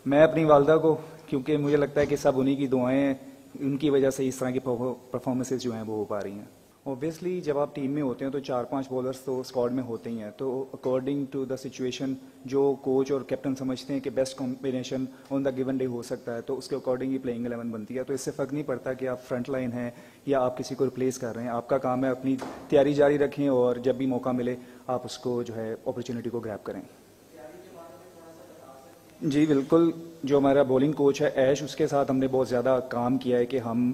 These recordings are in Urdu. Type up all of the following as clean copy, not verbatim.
میں اپنی والدہ کو، کیونکہ مجھے لگتا ہے کہ سب انہی کی دعائیں ہیں، ان کی وجہ سے اس طرح کی پرفارمنسز جو ہیں وہ ہو پا رہی ہیں. اوبیسلی جب آپ ٹیم میں ہوتے ہیں تو 4-5 بولرز تو اسکواڈ میں ہوتے ہی ہیں، تو اکارڈنگ ٹو دا سچویشن جو کوچ اور کیپٹن سمجھتے ہیں کہ best combination on the given day ہو سکتا ہے، تو اس کے اکارڈنگ ہی پلینگ 11 بنتی ہے. تو اس سے فرق نہیں پڑتا کہ آپ فرنٹ لائن ہیں یا آپ کسی کو ریپلیس کر رہے ہیں، آپ کا کام ہے اپنی تیاری جاری رکھیں اور جب بھی موقع ملے آپ اس کو جو ہے اپرچونیٹی کو گریب کریں. جی بالکل، جو ہمارا بولنگ کوچ ہے ایش، اس کے ساتھ ہم نے بہت زیادہ کام کیا ہے کہ ہم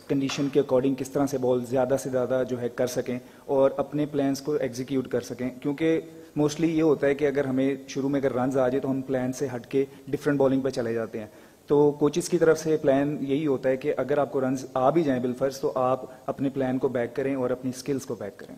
کنڈیشن کے اکارڈنگ کس طرح سے بال زیادہ سے زیادہ جو ہے کر سکیں اور اپنے پلانس کو ایگزیکیوٹ کر سکیں. کیونکہ موسٹلی یہ ہوتا ہے کہ اگر ہمیں شروع میں اگر رنز آ جائے تو ہم پلان سے ہٹ کے ڈفرینٹ بالنگ پہ چلے جاتے ہیں. تو کوچز کی طرف سے پلان یہی ہوتا ہے کہ اگر آپ کو رنز آ بھی جائیں بالفرض تو آپ اپنے پلان کو بیک کریں اور اپنی سکلز کو بیک کریں.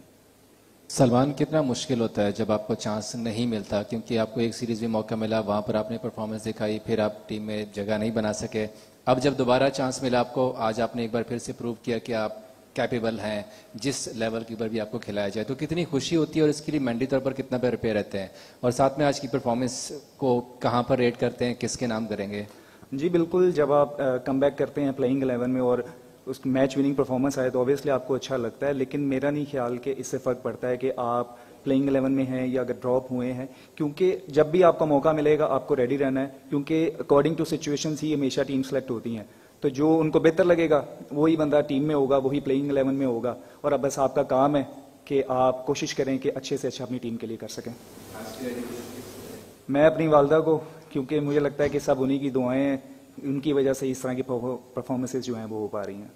سلمان، کتنا مشکل ہوتا ہے جب آپ کو چانس نہیں ملتا، کیونکہ آپ کو ایک سیریز میں موقع ملا، وہاں پر آپ نے پرفارمنس دکھائی، پھر آپ ٹیم میں جگہ نہیں بنا سکے. اب جب دوبارہ چانس ملا آپ کو، آج آپ نے ایک بار پھر سے پروو کیا کہ آپ کیپیبل ہیں، جس لیول کے اوپر بھی آپ کو کھلایا جائے تو کتنی خوشی ہوتی ہے اور اس کے لیے مینٹلی طور پر کتنا پریپیئر رہتے ہیں، اور ساتھ میں آج کی پرفارمنس کو کہاں پر ریٹ کرتے ہیں، کس کے نام کریں گے؟ جی بالکل، جب آپ کم بیک کرتے ہیں پلینگ 11 میں اور اس میچ وننگ پرفارمنس آئے تو اوبیسلی آپ کو اچھا لگتا ہے، لیکن میرا نہیں خیال کہ اس سے فرق پڑتا ہے کہ آپ پلینگ 11 میں ہیں یا اگر ڈراپ ہوئے ہیں. کیونکہ جب بھی آپ کا موقع ملے گا آپ کو ریڈی رہنا ہے، کیونکہ اکارڈنگ ٹو سچویشنز ہی ہمیشہ ٹیم سلیکٹ ہوتی ہیں. تو جو ان کو بہتر لگے گا وہی بندہ ٹیم میں ہوگا، وہی پلینگ 11 میں ہوگا، اور اب بس آپ کا کام ہے کہ آپ کوشش کریں کہ اچھے سے اچھا اپنی ٹیم کے لیے کر سکیں. میں اپنی والدہ کو، کیونکہ مجھے لگتا ہے کہ سب انہی کی دعائیں ہیں، ان کی وجہ سے اس طرح کی پرفارمنسز جو ہیں وہ ہو پا رہی ہیں.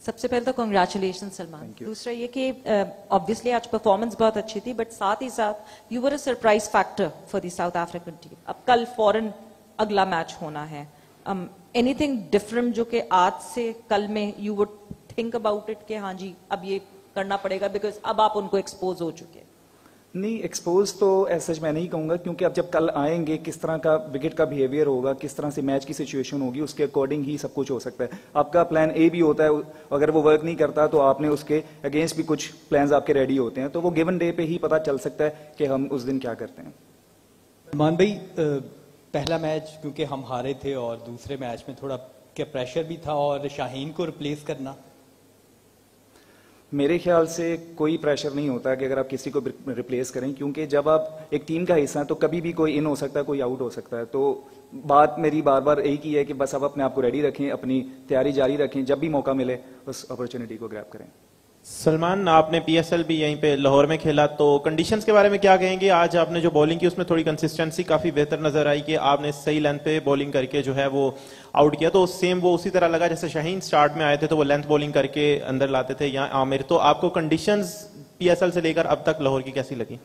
سب سے پہلے تو کنگریچولیشن سلمان. دوسرا یہ کہ آبویسلی آج پرفارمنس بہت اچھی تھی، بٹ ساتھ ہی ساتھ you were a surprise factor for the south African team. اب کل فوراً اگلا میچ ہونا ہے، اینی تھنگ ڈفرنٹ جو کہ آج سے کل میں you would think about it کہ ہاں جی اب یہ کرنا پڑے گا، بیکاز اب آپ ان کو ایکسپوز ہو چکے ہیں؟ نہیں، ایکسپوز تو ایسا میں نہیں کہوں گا، کیونکہ اب جب کل آئیں گے کس طرح کا وکٹ کا بیہیویئر ہوگا، کس طرح سے میچ کی سچویشن ہوگی، اس کے اکارڈنگ ہی سب کچھ ہو سکتا ہے. آپ کا پلان اے بھی ہوتا ہے، اگر وہ ورک نہیں کرتا تو آپ نے اس کے اگینسٹ بھی کچھ پلانز آپ کے ریڈی ہوتے ہیں، تو وہ گیون ڈے پہ ہی پتہ چل سکتا ہے کہ ہم اس دن کیا کرتے ہیں. سلمان بھائی، پہلا میچ کیونکہ ہم ہارے تھے اور دوسرے میچ میں تھوڑا کیا پریشر بھی تھا، اور شاہین کو ریپلیس کرنا؟ میرے خیال سے کوئی پریشر نہیں ہوتا کہ اگر آپ کسی کو ریپلیس کریں، کیونکہ جب آپ ایک ٹیم کا حصہ ہیں تو کبھی بھی کوئی ان ہو سکتا ہے، کوئی آؤٹ ہو سکتا ہے. تو بات میری بار بار ایک ہی ہے کہ بس آپ اپنے آپ کو ریڈی رکھیں، اپنی تیاری جاری رکھیں، جب بھی موقع ملے اس اپرچونیٹی کو گریب کریں. سلمان، آپ نے پی ایس ایل بھی یہیں پہ لاہور میں کھیلا، تو کنڈیشنز کے بارے میں کیا کہیں گے؟ آج آپ نے جو بولنگ کی اس میں تھوڑی کنسسٹنسی کافی بہتر نظر آئی کہ آپ نے صحیح لینتھ پہ بولنگ کر کے جو ہے وہ آؤٹ کیا، تو سیم وہ اسی طرح لگا جیسے شاہین سٹارٹ میں آئے تھے تو وہ لینتھ بولنگ کر کے اندر لاتے تھے یا عامر. تو آپ کو کنڈیشنز پی ایس ایل سے لے کر اب تک لاہور کی کیسی لگی؟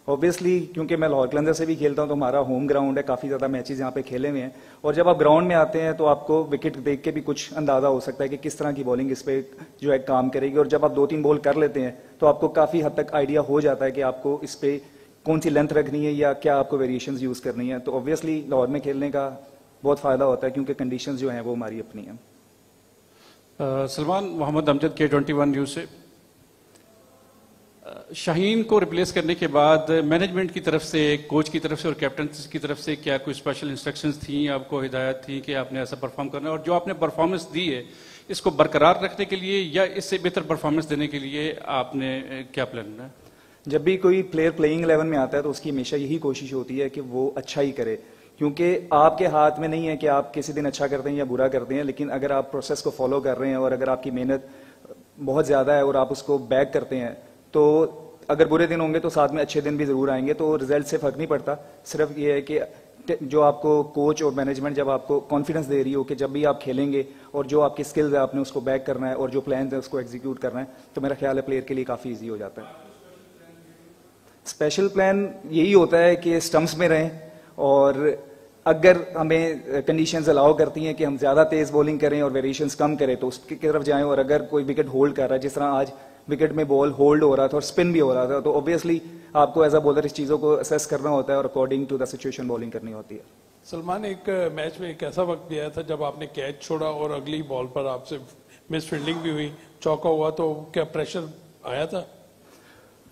اوبیسلی کیونکہ میں لاہور قلندر سے بھی کھیلتا ہوں تو ہمارا ہوم گراؤنڈ ہے، کافی زیادہ میچز یہاں پہ کھیلے ہوئے ہیں، اور جب آپ گراؤنڈ میں آتے ہیں تو آپ کو وکٹ دیکھ کے بھی کچھ اندازہ ہو سکتا ہے کہ کس طرح کی بولنگ اس پہ جو ہے کام کرے گی، اور جب آپ 2-3 بال کر لیتے ہیں تو آپ کو کافی حد تک آئیڈیا ہو جاتا ہے کہ آپ کو اس پہ کون سی لینتھ رکھنی ہے یا کیا آپ کو ویریشنز یوز کرنی ہے. تو اوبیسلی لاہور میں کھیلنے کا بہت فائدہ ہوتا ہے کیونکہ کنڈیشنز جو ہیں وہ ہماری اپنی ہیں. سلمان، محمد امجد K21 نیوز سے. شاہین کو ریپلیس کرنے کے بعد مینجمنٹ کی طرف سے، کوچ کی طرف سے اور کیپٹن کی طرف سے کیا کوئی اسپیشل انسٹرکشنز تھیں، آپ کو ہدایت تھی کہ آپ نے ایسا پرفارم کرنا ہے، اور جو آپ نے پرفارمنس دی ہے اس کو برقرار رکھنے کے لیے یا اس سے بہتر پرفارمنس دینے کے لیے آپ نے کیا پلان ہے؟ جب بھی کوئی پلیئر پلینگ 11 میں آتا ہے تو اس کی ہمیشہ یہی کوشش ہوتی ہے کہ وہ اچھا ہی کرے، کیونکہ آپ کے ہاتھ میں نہیں ہے کہ آپ کسی دن اچھا کرتے ہیں یا برا کرتے ہیں، لیکن اگر آپ پروسیس کو فالو کر رہے ہیں اور اگر آپ کی محنت بہت زیادہ ہے اور آپ اس کو بیک کرتے ہیں تو اگر برے دن ہوں گے تو ساتھ میں اچھے دن بھی ضرور آئیں گے. تو رزلٹ سے فرق نہیں پڑتا، صرف یہ ہے کہ جو آپ کو کوچ اور مینجمنٹ جب آپ کو کانفیڈنس دے رہی ہو کہ جب بھی آپ کھیلیں گے اور جو آپ کی سکلز ہے آپ نے اس کو بیک کرنا ہے اور جو پلانز ہے اس کو ایگزیکیوٹ کرنا ہے، تو میرا خیال ہے پلیئر کے لیے کافی ایزی ہو جاتا ہے. اسپیشل پلان یہی ہوتا ہے کہ اسٹمپس میں رہیں، اور اگر ہمیں کنڈیشنز الاؤ کرتی ہیں کہ ہم زیادہ تیز بولنگ کریں اور ویریشنز کم کریں تو اس کی طرف جائیں، اور اگر کوئی وکٹ ہولڈ کر رہا ہے جس طرح آج وکٹ میں بال ہولڈ ہو رہا تھا اور اسپن بھی ہو رہا تھا، تو اوبیسلی آپ کو ایز اے بولر اس چیزوں کو اسیس کرنا ہوتا ہے اور according to the situation bowling کرنی ہوتی ہے. سلمان، ایک میچ میں ایک ایسا وقت بھی آیا تھا جب آپ نے کیچ چھوڑا اور اگلی بال پر آپ سے مس فیلڈنگ بھی ہوئی، چوکا ہوا، تو کیا پریشر آیا تھا؟